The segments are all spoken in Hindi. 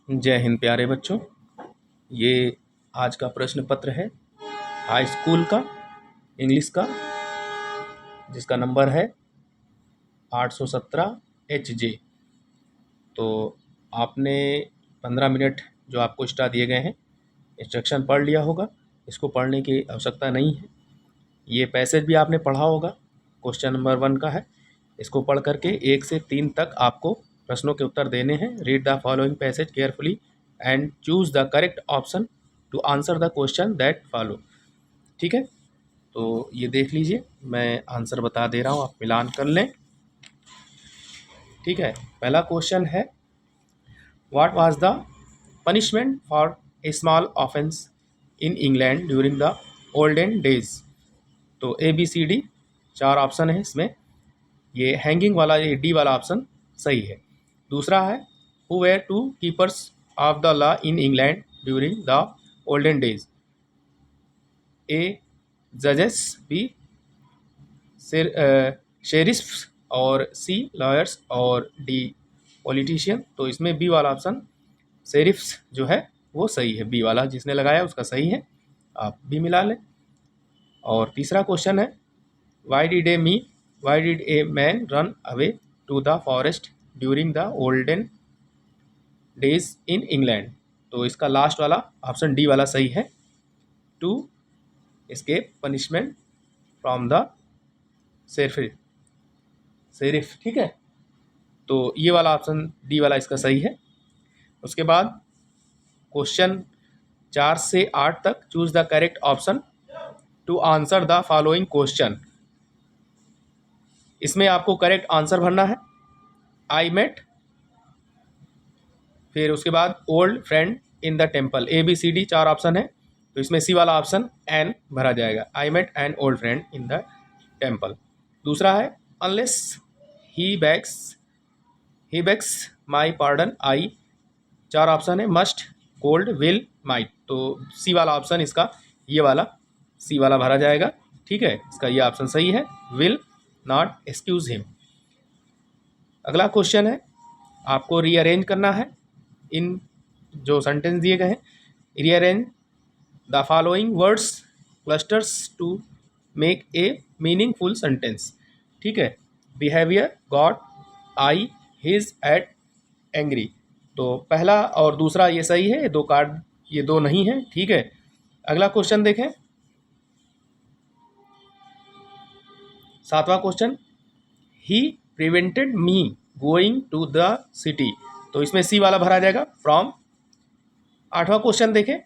जय हिंद प्यारे बच्चों। ये आज का प्रश्न पत्र है हाई स्कूल का इंग्लिश का, जिसका नंबर है 817 HJ। तो आपने 15 मिनट जो आपको एक्स्ट्रा दिए गए हैं इंस्ट्रक्शन पढ़ लिया होगा। इसको पढ़ने की आवश्यकता नहीं है। ये पैसेज भी आपने पढ़ा होगा, क्वेश्चन नंबर 1 का है। इसको पढ़ करके 1 से 3 तक आपको प्रश्नों के उत्तर देने हैं। Read the following passage carefully and choose the correct option to answer the question that follow. ठीक है, तो ये देख लीजिए, मैं आंसर बता दे रहा हूँ, आप मिलान कर लें। ठीक है, पहला क्वेश्चन है, what was the punishment for a small offence in England during the olden days. तो ABCD 4 ऑप्शन है इसमें। ये हैंगिंग वाला, ये डी वाला ऑप्शन सही है। दूसरा है, who were to keepers of the law in England during the olden days. A जजेस, बी शेरिफ्स, और सी लॉयर्स, और डी पॉलिटिशियन। तो इसमें बी वाला ऑप्शन शेरिफ्स जो है वो सही है। बी वाला जिसने लगाया उसका सही है, आप भी मिला लें। और तीसरा क्वेश्चन है, why did a man run away to the forest during the olden days in England. तो इसका लास्ट वाला ऑप्शन डी वाला सही है, to escape punishment from the sheriff. ठीक है, तो ये वाला ऑप्शन डी वाला इसका सही है। उसके बाद क्वेश्चन 4 से 8 तक, choose the correct option to answer the following question. इसमें आपको करेक्ट आंसर भरना है, आई मेट, फिर उसके बाद old friend in the temple. ABCD 4 option है, तो इसमें सी वाला ऑप्शन एन भरा जाएगा, I met an old friend in the temple. दूसरा है, unless he begs my pardon I. 4 option है, मस्ट, कोल्ड, विल, माइट। तो सी वाला ऑप्शन इसका, ये वाला सी वाला भरा जाएगा। ठीक है, इसका ये ऑप्शन सही है, विल नॉट एक्सक्यूज हिम। अगला क्वेश्चन है, आपको रीअरेंज करना है इन जो सेंटेंस दिए गए हैं। Rearrange the following words clusters to make a meaningful sentence. ठीक है, behaviour, God, I, his, at, angry. तो पहला और दूसरा ये सही है, दो कार्ड ये दो नहीं है। ठीक है, अगला क्वेश्चन देखें, 7वां question, he prevented me going to the city. तो इसमें सी वाला भरा जाएगा, फ्रॉम। 8वां क्वेश्चन देखें,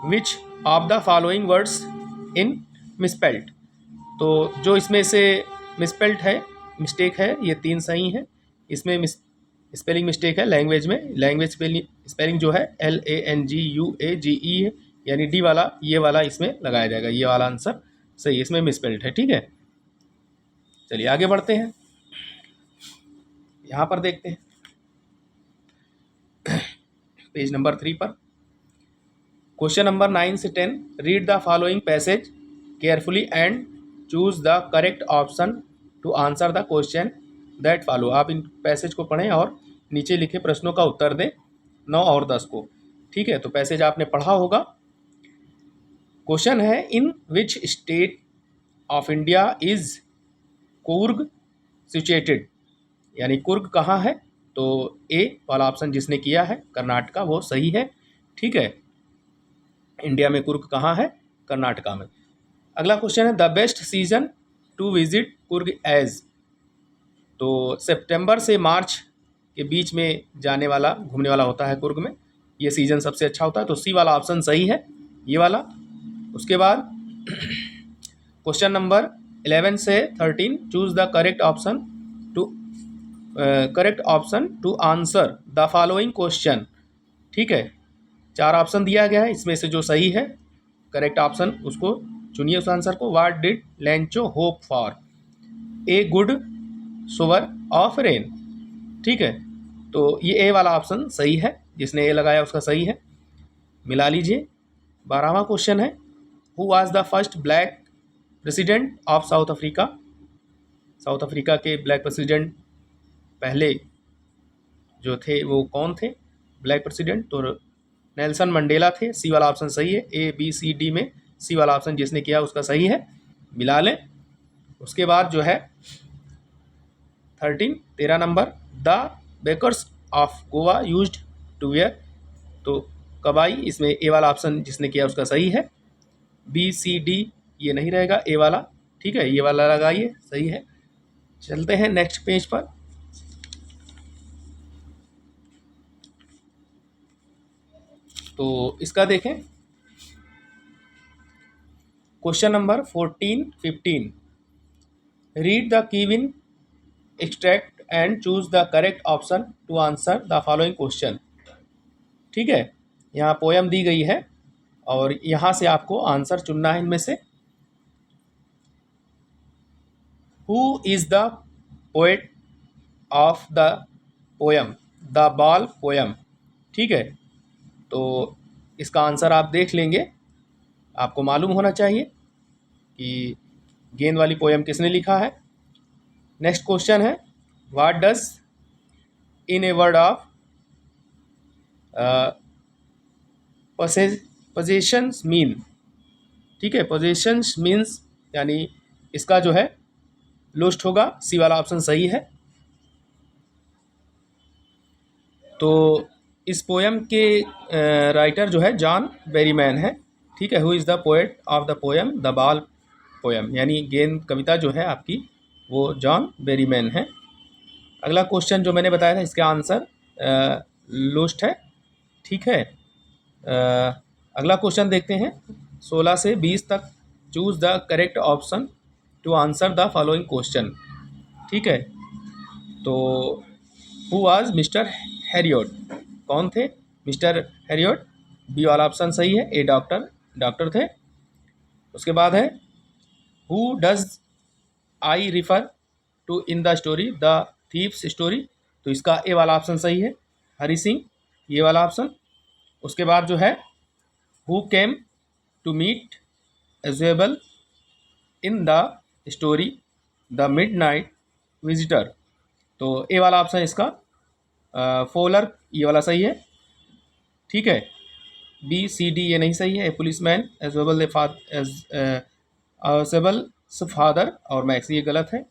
which of the following words in misspelt. तो जो इसमें से मिसपेल्ट है, मिस्टेक है, ये 3 सही हैं। इसमें स्पेलिंग मिस्टेक है लैंग्वेज में, लैंग्वेज स्पेलिंग जो है LANGUAGE है, यानी डी वाला, ये वाला इसमें लगाया जाएगा, ये वाला आंसर सही, इसमें मिसपेल्ट है। ठीक है, चलिए आगे बढ़ते हैं, यहाँ पर देखते हैं पेज नंबर 3 पर। क्वेश्चन नंबर 9 से 10, read the following passage carefully and choose the correct option to answer the question that follow. आप इन पैसेज को पढ़ें और नीचे लिखे प्रश्नों का उत्तर दें, 9 और 10 को। ठीक है, तो पैसेज आपने पढ़ा होगा। क्वेश्चन है, in which state of India is Coorg situated. यानी कुर्ग कहाँ है। तो ए वाला ऑप्शन जिसने किया है कर्नाटका, वो सही है। ठीक है, इंडिया में कुर्ग कहाँ है, कर्नाटका में। अगला क्वेश्चन है, the best season to visit Coorg is. तो सितंबर से मार्च के बीच में जाने वाला, घूमने वाला होता है कुर्ग में, ये सीज़न सबसे अच्छा होता है। तो सी वाला ऑप्शन सही है, ये वाला। उसके बाद क्वेश्चन नंबर 11 से 13, choose the correct option to answer the following question. ठीक है, 4 ऑप्शन दिया गया है, इसमें से जो सही है करेक्ट ऑप्शन उसको चुनिए, उस आंसर को। What did Lencho hope for, a good shower of rain. ठीक है, तो ये ए वाला ऑप्शन सही है, जिसने ए लगाया उसका सही है, मिला लीजिए। 12वां क्वेश्चन है, who was the first black president of south Africa. South Africa के ब्लैक प्रेसिडेंट पहले जो थे वो कौन थे। ब्लैक प्रेसिडेंट, तो नेल्सन मंडेला थे। सी वाला ऑप्शन सही है। ए बी सी डी में सी वाला ऑप्शन जिसने किया उसका सही है, मिला लें। उसके बाद जो है 13 number, the bakers of Goa used to wear, तो कबाई, इसमें ए वाला ऑप्शन जिसने किया उसका सही है। बी सी डी ये नहीं रहेगा, ए वाला, ठीक है, ये वाला लगाइए, सही है। चलते हैं नेक्स्ट पेज पर। तो इसका देखें, question number 14-15, read the given extract and choose the correct option to answer the following question. ठीक है, यहाँ पोयम दी गई है और यहाँ से आपको आंसर चुनना है इनमें से। Who is the poet of the poem the ball poem. ठीक है, तो इसका आंसर आप देख लेंगे, आपको मालूम होना चाहिए कि गेंद वाली पोयम किसने लिखा है। नेक्स्ट क्वेश्चन है, what does in a word of possessions mean. ठीक है, पोजेशंस मीन्स यानी इसका जो है लोस्ट होगा, सी वाला ऑप्शन सही है। तो इस पोयम के राइटर जो है जॉन बेरीमैन है। ठीक है, who is the poet of the poem the ball poem, यानी गेंद कविता जो है आपकी वो जॉन बेरीमैन है। अगला क्वेश्चन जो मैंने बताया था इसका आंसर लोस्ट है। ठीक है, अगला क्वेश्चन देखते हैं, 16 से 20 तक, choose the correct option to answer the following question. ठीक है, तो हु वाज मिस्टर हैरियट, कौन थे मिस्टर हैरियट, बी वाला ऑप्शन सही है। ए डॉक्टर थे। उसके बाद है, who does I refer to in the story the thieves story, तो इसका ए वाला ऑप्शन सही है, हरी सिंह, ये वाला ऑप्शन। उसके बाद जो है, who came to meet Ausable in the story the midnight visitor, तो ए वाला ऑप्शन इसका फोलर, ये वाला सही है। ठीक है, बी सी डी ये नहीं सही है, ए पुलिसमैन एजुएबल एजुएबल फादर और मैक्स ये गलत है,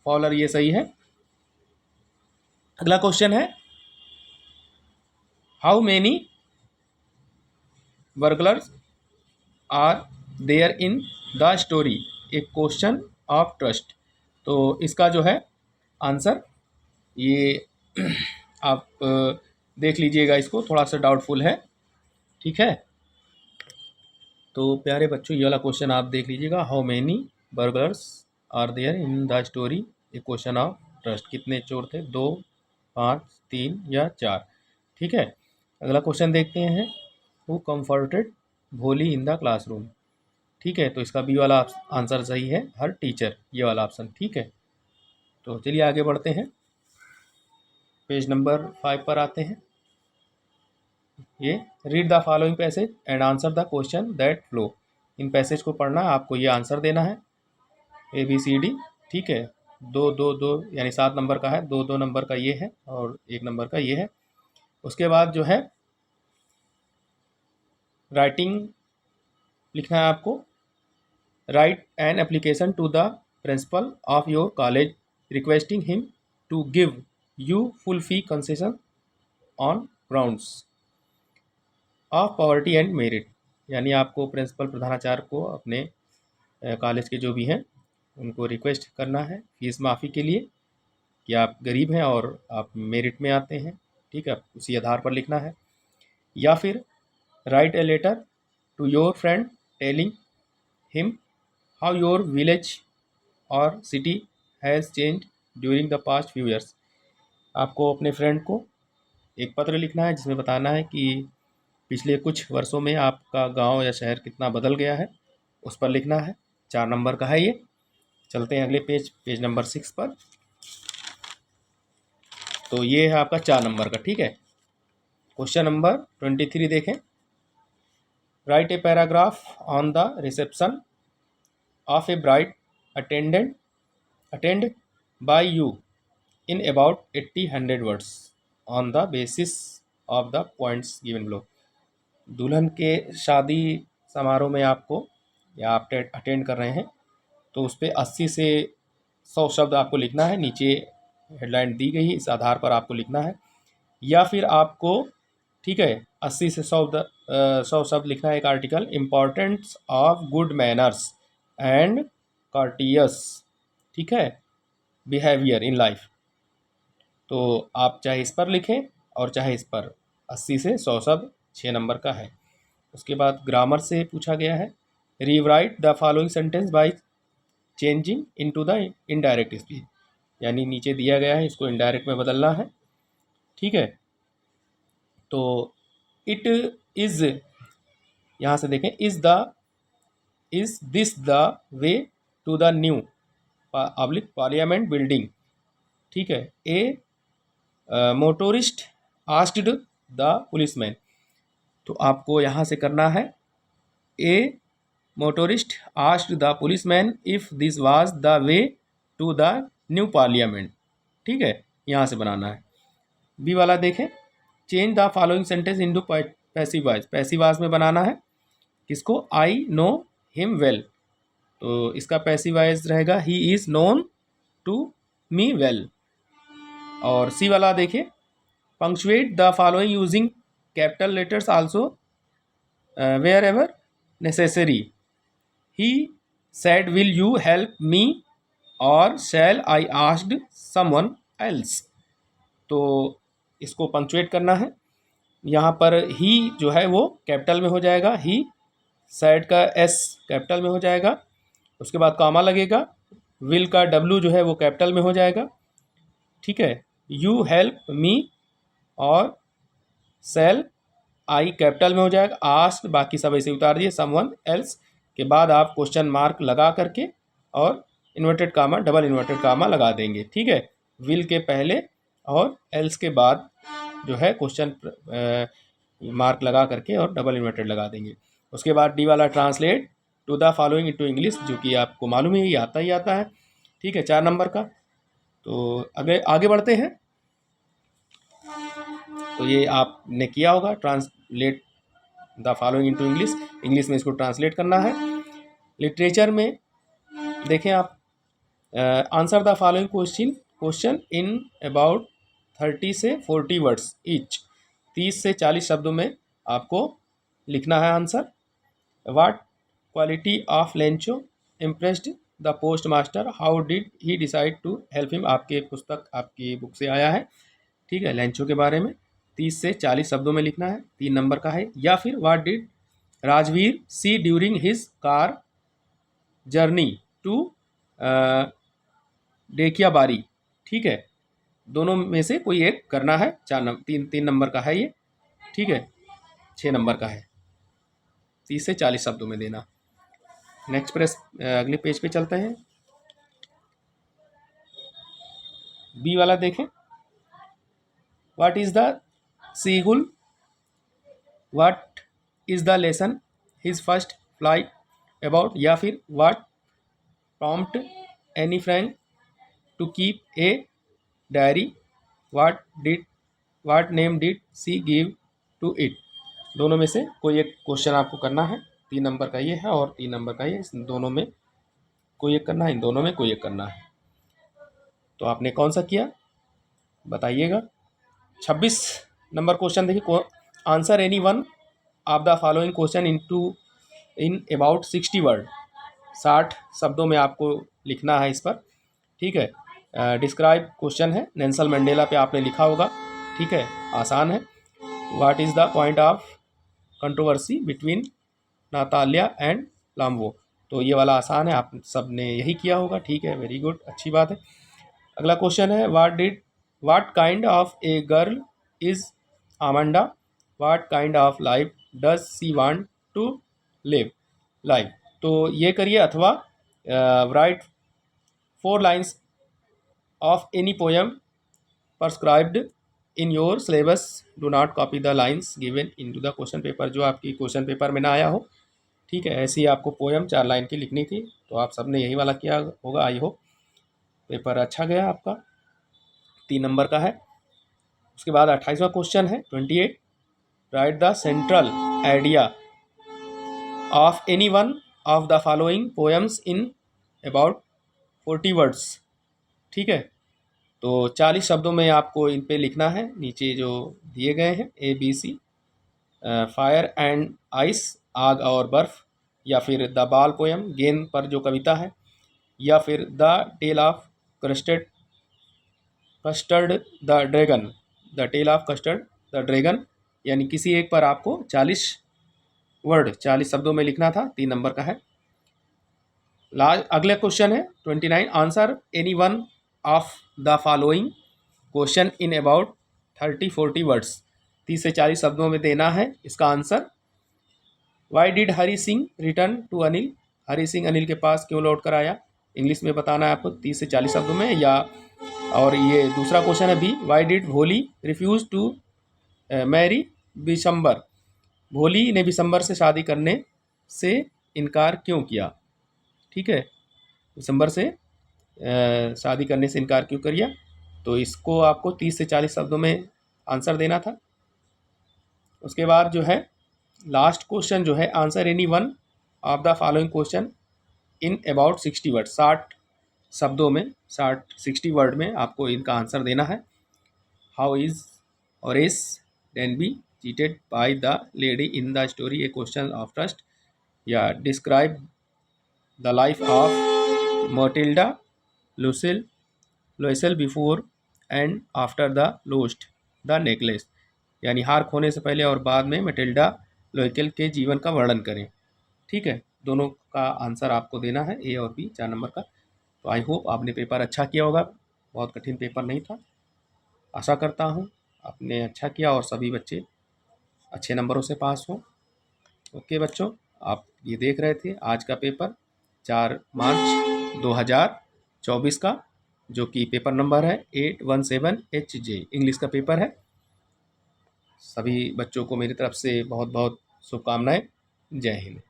फॉलर ये सही है। अगला क्वेश्चन है, how many burglars are there in the story a question of trust, तो इसका जो है आंसर ये आप देख लीजिएगा, इसको थोड़ा सा डाउटफुल है। ठीक है, तो प्यारे बच्चों ये वाला क्वेश्चन आप देख लीजिएगा, how many burglars are there in the story a question of trust, कितने चोर थे, 2, 5, 3 या 4। ठीक है, अगला क्वेश्चन देखते हैं, हु कंफर्टेड भोली इन द क्लासरूम। ठीक है, तो इसका बी वाला आंसर सही है, हर टीचर, ये वाला ऑप्शन। ठीक है, तो चलिए आगे बढ़ते हैं, पेज नंबर 5 पर आते हैं। ये read the following passage and answer the question that flow, in passage को पढ़ना है, आपको ये आंसर देना है, ए बी सी डी। ठीक है, 2 2 2 यानी 7 नंबर का है, 2 2 नंबर का ये है और 1 नंबर का ये है। उसके बाद जो है राइटिंग लिखना है आपको, write an application to the principal of your college requesting him to give you full fee concession on grounds of poverty and merit, यानी आपको प्रिंसिपल प्रधानाचार्य को अपने कॉलेज के जो भी हैं उनको रिक्वेस्ट करना है फीस माफ़ी के लिए कि आप गरीब हैं और आप मेरिट में आते हैं। ठीक है, उसी आधार पर लिखना है। या फिर write a letter to your friend telling him how your village और city has change during the past few years, आपको अपने फ्रेंड को एक पत्र लिखना है जिसमें बताना है कि पिछले कुछ वर्षों में आपका गांव या शहर कितना बदल गया है, उस पर लिखना है। 4 नंबर का है ये। चलते हैं अगले पेज नंबर 6 पर। तो ये है आपका 4 नंबर का। ठीक है, क्वेश्चन नंबर 23 देखें, write a paragraph on the reception of a bride attend by you in about 80-100 words on the basis of the points given below. दुल्हन के शादी समारोह में आपको, या आप अटेंड कर रहे हैं, तो उस पर 80 से 100 शब्द आपको लिखना है। नीचे हेडलाइन दी गई है, इस आधार पर आपको लिखना है। या फिर आपको, ठीक है, 80 से 100 शब्द लिखना है एक article, importance of good manners and courtesy, ठीक है, बिहेवियर इन लाइफ। तो आप चाहे इस पर लिखें और चाहे इस पर, 80 से 100 शब्द, 6 नंबर का है। उसके बाद ग्रामर से पूछा गया है, rewrite the following sentence by changing into the indirect speech, यानी नीचे दिया गया है, इसको इनडायरेक्ट में बदलना है, ठीक है। तो इट इज़, यहाँ से देखें, is this the way to the new public parliament building, ठीक है। ए मोटोरिस्ट आस्क्ड द पुलिसमैन, तो आपको यहाँ से करना है, ए motorist asked the policeman if this was the way to the new parliament, ठीक है, यहाँ से बनाना है। बी वाला देखें, change the following sentence into passive voice, passive voice में बनाना है किसको, आई नो हिम वेल, तो इसका पैसिव वॉइस रहेगा he is known to me well. और सी वाला देखिए, punctuate the following using capital letters also wherever necessary, he said will you help me or shall I asked someone else, तो इसको पंक्चुएट करना है। यहाँ पर ही जो है वो कैपिटल में हो जाएगा, ही, सैड का एस कैपिटल में हो जाएगा, उसके बाद कॉमा लगेगा, विल का डब्ल्यू जो है वो कैपिटल में हो जाएगा, ठीक है, यू हेल्प मी और सेल आई कैपिटल में हो जाएगा, आस्क बाकी सब ऐसे उतार दिए, समवन एल्स के बाद आप क्वेश्चन मार्क लगा करके और inverted comma, double inverted comma लगा देंगे, ठीक है, विल के पहले और एल्स के बाद जो है क्वेश्चन मार्क लगा करके और डबल इन्वर्टेड लगा देंगे। उसके बाद डी वाला, translate to the following into English, जो कि आपको मालूम है ये आता ही आता है, ठीक है, 4 नंबर का। तो आगे बढ़ते हैं। तो ये आपने किया होगा, translate the following into English, English में इसको ट्रांसलेट करना है। लिटरेचर में देखें आप, answer the following question in about 30 से 40 वर्ड्स ईच, 30 से 40 शब्दों में आपको लिखना है answer. What quality of Lencho impressed the post master, how did he decide to help him, आपके पुस्तक, आपकी बुक से आया है, ठीक है, लेंचो के बारे में 30 से 40 शब्दों में लिखना है, 3 नंबर का है। या फिर what did Rajveer see during his car journey to Dekiabari, ठीक है, दोनों में से कोई एक करना है, 3 नंबर का है ये, ठीक है, 6 नंबर का है, 30 से 40 शब्दों में देना। नेक्स्ट अगले पेज पे चलते हैं। बी वाला देखें, what is the seagull, what is the lesson his first flight about, या फिर what prompt Anne Frank to keep a diary, what name did she give to it, दोनों में से कोई एक क्वेश्चन आपको करना है, 3 नंबर का ये है और 3 नंबर का ये, इन दोनों में कोई एक करना है, इन दोनों में कोई एक करना है। तो आपने कौन सा किया बताइएगा। 26 नंबर क्वेश्चन देखिए, answer any one of the following question in about 60 word, 60 शब्दों में आपको लिखना है इस पर, ठीक है। डिस्क्राइब क्वेश्चन है, नेल्सन मंडेला पे आपने लिखा होगा, ठीक है, आसान है। What is the point of controversy between Natalia and Lambo, तो ये वाला आसान है, आप सब ने यही किया होगा, ठीक है, वेरी गुड, अच्छी बात है। अगला क्वेश्चन है, what kind of a girl is Amanda, what kind of life does she want to live life, तो ये करिए, अथवा write 4 lines of any poem prescribed in your syllabus, do not copy the lines given into the question paper, जो आपकी क्वेश्चन पेपर में ना आया हो, ठीक है, ऐसी ही आपको पोएम 4 लाइन की लिखनी थी, तो आप सबने यही वाला किया होगा। आई होप पेपर अच्छा गया आपका, 3 नंबर का है। उसके बाद 28वां क्वेश्चन है 28, right the central idea of any one of the following poems in about 40 words. ठीक है, तो 40 शब्दों में आपको इन पे लिखना है, नीचे जो दिए गए हैं ABC, फायर एंड आइस, आग और बर्फ, या फिर द बाल पोएम, गेंद पर जो कविता है, या फिर the tale of Custard the dragon, the tale of Custard the dragon, यानी किसी एक पर आपको 40 वर्ड 40 शब्दों में लिखना था। 3 नंबर का है। अगला क्वेश्चन है 29, answer any one of the following question in about 30-40 words. 30 से 40 शब्दों में देना है इसका answer. Why did Hari Singh return to Anil, Hari Singh Anil के पास क्यों लौट कर आया, इंग्लिश में बताना है आपको 30 से 40 शब्दों में। या और ये दूसरा क्वेश्चन है बी, वाई डिड भोली रिफ्यूज़ टू मैरी बिशंबर, भोली ने बिशंबर से शादी करने से इनकार क्यों किया। ठीक है, दिसंबर से शादी करने से इनकार क्यों किया, तो इसको आपको 30 से 40 शब्दों में आंसर देना था। उसके बाद जो है लास्ट क्वेश्चन जो है, answer any one of the following question in about 60 word, 60 शब्दों में 60 वर्ड में आपको इनका आंसर देना है। हाउ इज और is can be cheated by the lady in the story a question of trust, या describe the life of Matilda Loisel before and after the lost the necklace, यानी हार खोने से पहले और बाद में मटिल्डा लोइकेल के जीवन का वर्णन करें। ठीक है, दोनों का आंसर आपको देना है, ए और बी, 4 नंबर का। तो आई होप आपने पेपर अच्छा किया होगा, बहुत कठिन पेपर नहीं था। आशा करता हूँ आपने अच्छा किया और सभी बच्चे अच्छे नंबरों से पास हों। ओके बच्चों, आप ये देख रहे थे आज का पेपर 4 मार्च 2024 का, जो कि पेपर नंबर है 817HJ, इंग्लिश का पेपर है। सभी बच्चों को मेरी तरफ से बहुत बहुत शुभकामनाएं। जय हिंद।